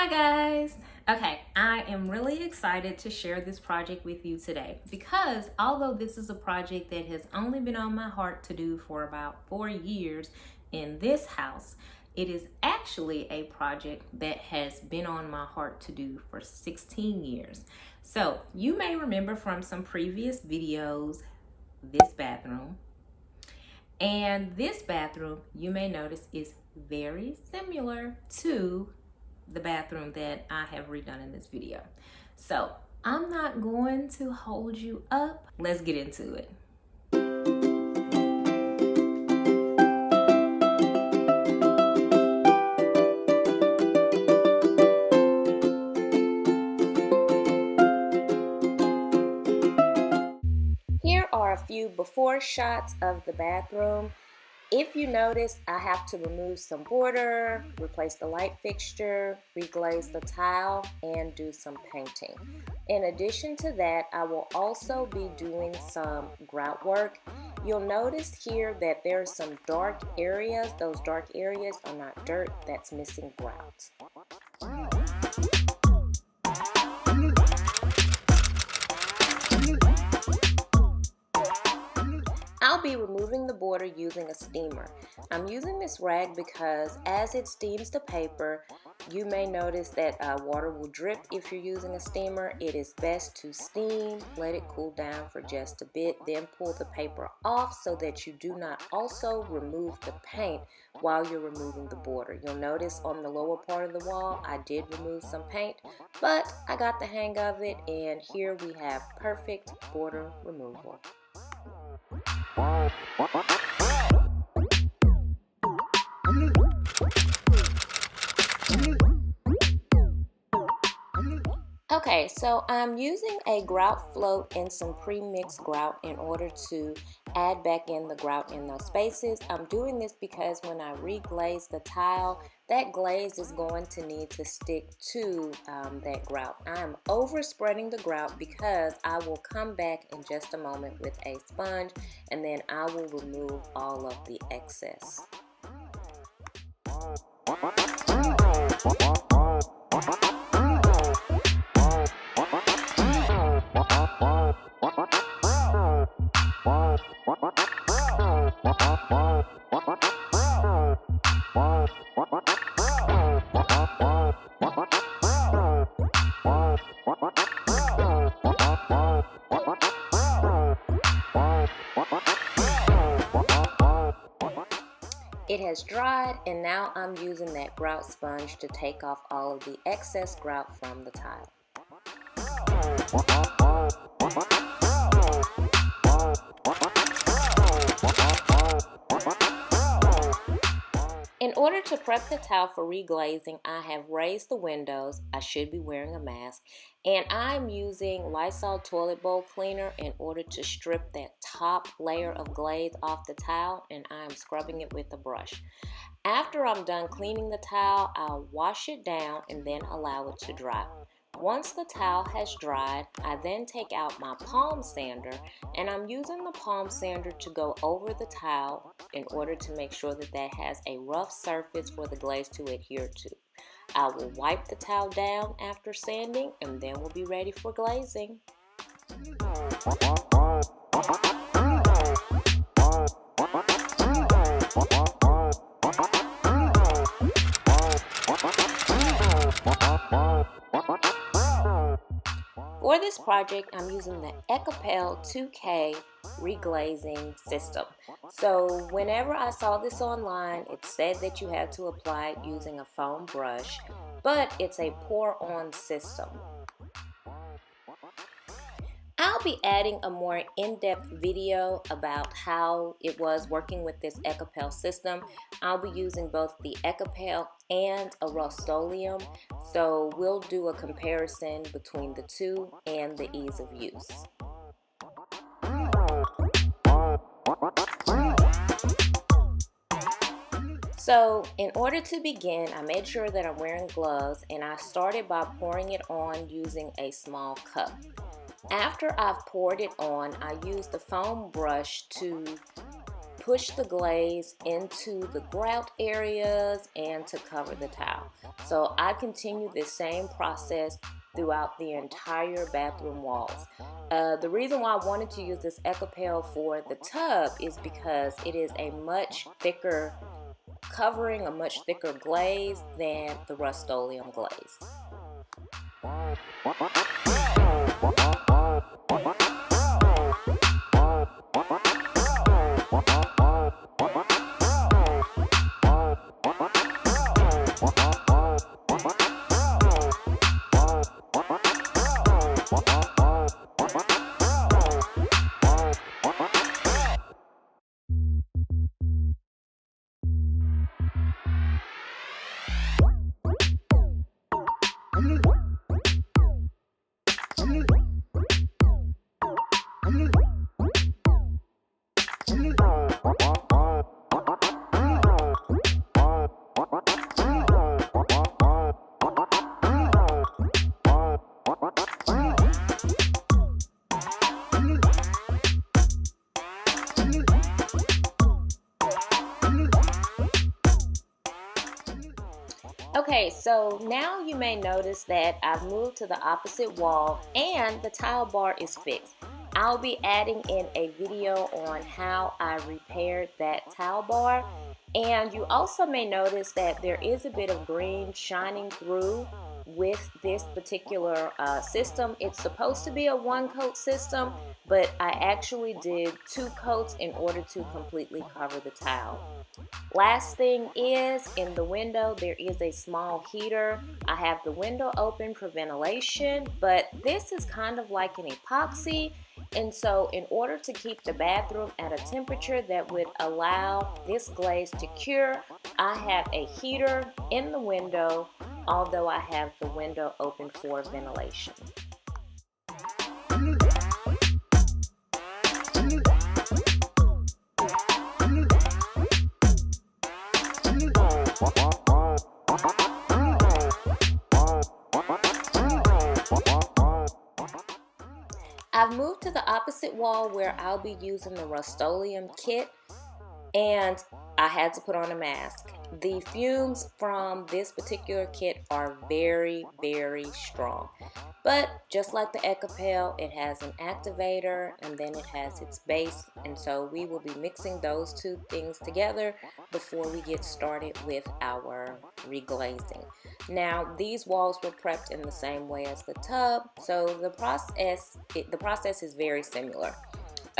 Hi guys! Okay, I am really excited to share this project with you today because although this is a project that has only been on my heart to do for about 4 years in this house, it is actually a project that has been on my heart to do for 16 years. So you may remember from some previous videos this bathroom, and this bathroom you may notice is very similar to the bathroom that I have redone in this video. So I'm not going to hold you up. Let's get into it. Here are a few before shots of the bathroom. If you notice, I have to remove some border, replace the light fixture, reglaze the tile, and do some painting. In addition to that, I will also be doing some grout work. You'll notice here that there are some dark areas. Those dark areas are not dirt, that's missing grout. I'll be removing the border using a steamer. I'm using this rag because as it steams the paper, you may notice that water will drip if you're using a steamer. It is best to steam, let it cool down for just a bit, then pull the paper off so that you do not also remove the paint while you're removing the border. You'll notice on the lower part of the wall, I did remove some paint, but I got the hang of it, and here we have perfect border removal. Okay, so I'm using a grout float and some pre-mixed grout in order to add back in the grout in those spaces. I'm doing this because when I reglaze the tile, that glaze is going to need to stick to that grout. I'm overspreading the grout because I will come back in just a moment with a sponge and then I will remove all of the excess. It has dried, and now I'm using that grout sponge to take off all of the excess grout from the tile. In order to prep the tile for reglazing, I have raised the windows. I should be wearing a mask, and I'm using Lysol toilet bowl cleaner in order to strip that top layer of glaze off the tile, and I'm scrubbing it with a brush. After I'm done cleaning the tile, I'll wash it down and then allow it to dry. Once the tile has dried, I then take out my palm sander, and I'm using the palm sander to go over the tile in order to make sure that that has a rough surface for the glaze to adhere to. I will wipe the tile down after sanding, and then we'll be ready for glazing. For this project, I'm using the Ecopel 2K reglazing system. So whenever I saw this online, it said that you had to apply it using a foam brush, but it's a pour-on system. I'll be adding a more in-depth video about how it was working with this Ecopel system. I'll be using both the Ecopel and a Rust-Oleum, so we'll do a comparison between the two and the ease of use. So in order to begin, I made sure that I'm wearing gloves, and I started by pouring it on using a small cup. After I've poured it on, I use the foam brush to push the glaze into the grout areas and to cover the tile. So I continue this same process throughout the entire bathroom walls. The reason why I wanted to use this Eco-Pel for the tub is because it is a much thicker covering, a much thicker glaze than the Rust-Oleum glaze. Okay, so now you may notice that I've moved to the opposite wall and the tile bar is fixed. I'll be adding in a video on how I repaired that tile bar, and you also may notice that there is a bit of green shining through with this particular system. It's supposed to be a one-coat system, but I actually did 2 coats in order to completely cover the tile. Last thing is, in the window there is a small heater. I have the window open for ventilation, but this is kind of like an epoxy, and so in order to keep the bathroom at a temperature that would allow this glaze to cure, I have a heater in the window, although I have the window open for ventilation. I've moved to the opposite wall where I'll be using the Rust-Oleum kit, and I had to put on a mask. The fumes from this particular kit are very, very strong. But just like the Eco-Pel, it has an activator and then it has its base, and so we will be mixing those 2 things together before we get started with our reglazing. Now, these walls were prepped in the same way as the tub, so the process is very similar.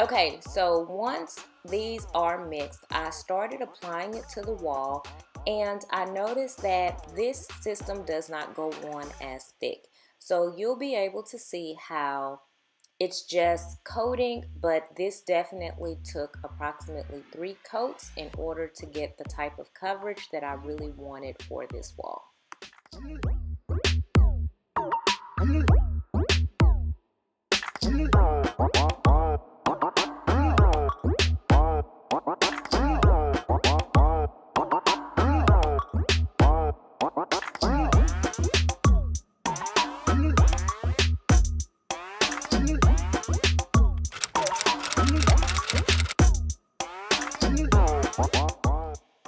Okay, so once these are mixed, I started applying it to the wall, and I noticed that this system does not go on as thick. So you'll be able to see how it's just coating, but this definitely took approximately 3 coats in order to get the type of coverage that I really wanted for this wall.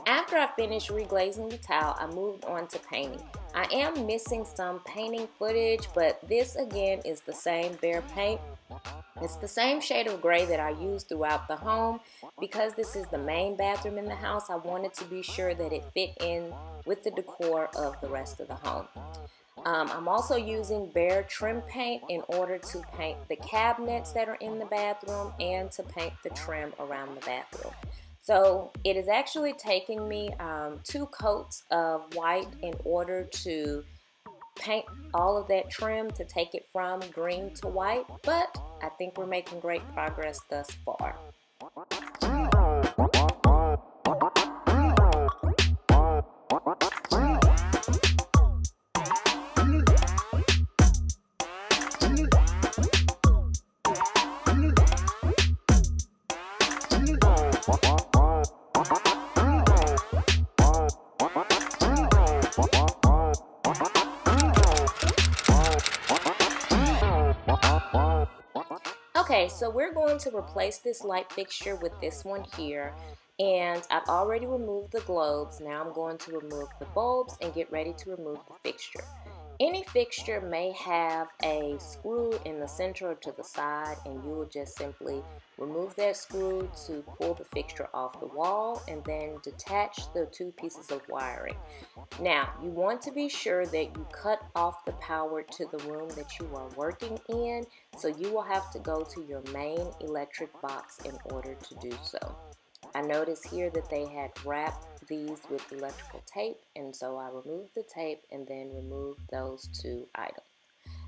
After I finished reglazing the tile, I moved on to painting. I am missing some painting footage, but this again is the same bare paint. It's the same shade of gray that I use throughout the home. Because this is the main bathroom in the house, I wanted to be sure that it fit in with the decor of the rest of the home. I'm also using bare trim paint in order to paint the cabinets that are in the bathroom and to paint the trim around the bathroom. So it is actually taking me 2 coats of white in order to paint all of that trim to take it from green to white, but I think we're making great progress thus far. Okay, so we're going to replace this light fixture with this one here. And I've already removed the globes. Now I'm going to remove the bulbs and get ready to remove the fixture. Any fixture may have a screw in the center or to the side, and you will just simply remove that screw to pull the fixture off the wall and then detach the two pieces of wiring. Now, you want to be sure that you cut off the power to the room that you are working in, so you will have to go to your main electric box in order to do so. I noticed here that they had wrapped these with electrical tape, and so I removed the tape and then removed those two items.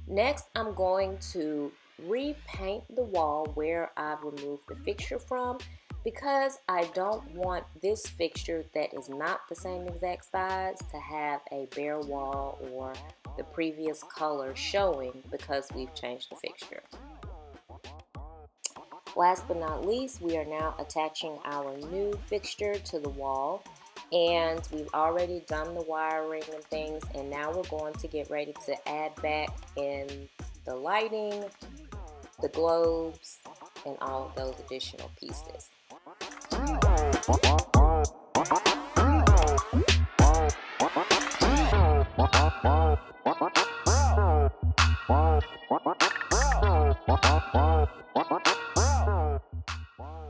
Next, I'm going to repaint the wall where I've removed the fixture from, because I don't want this fixture that is not the same exact size to have a bare wall or the previous color showing because we've changed the fixture. Last but not least, we are now attaching our new fixture to the wall, and we've already done the wiring and things, and now we're going to get ready to add back in the lighting, the globes, and all of those additional pieces.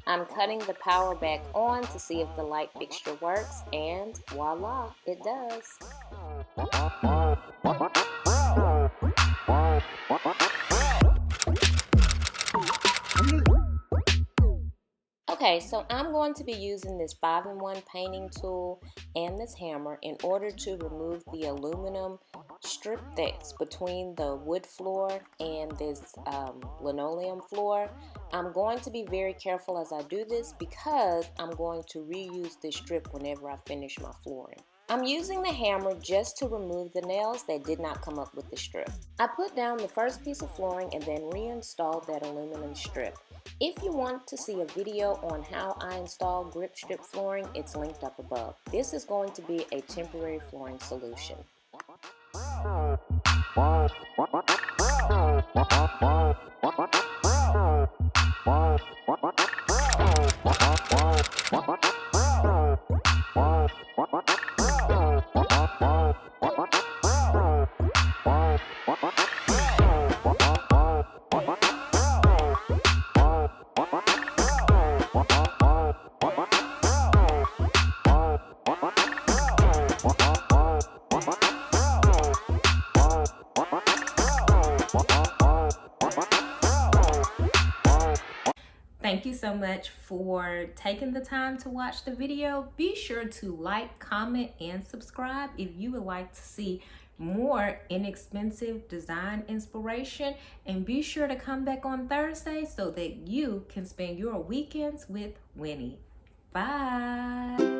I'm cutting the power back on to see if the light fixture works, and voila, it does. Okay, so I'm going to be using this 5-in-1 painting tool and this hammer in order to remove the aluminum strip that's between the wood floor and this linoleum floor. I'm going to be very careful as I do this because I'm going to reuse this strip whenever I finish my flooring. I'm using the hammer just to remove the nails that did not come up with the strip. I put down the first piece of flooring and then reinstalled that aluminum strip. If you want to see a video on how I install grip strip flooring, it's linked up above. This is going to be a temporary flooring solution. Thank you so much for taking the time to watch the video. Be sure to like, comment, and subscribe if you would like to see more inexpensive design inspiration. And be sure to come back on Thursday so that you can spend your weekends with Winnie. Bye.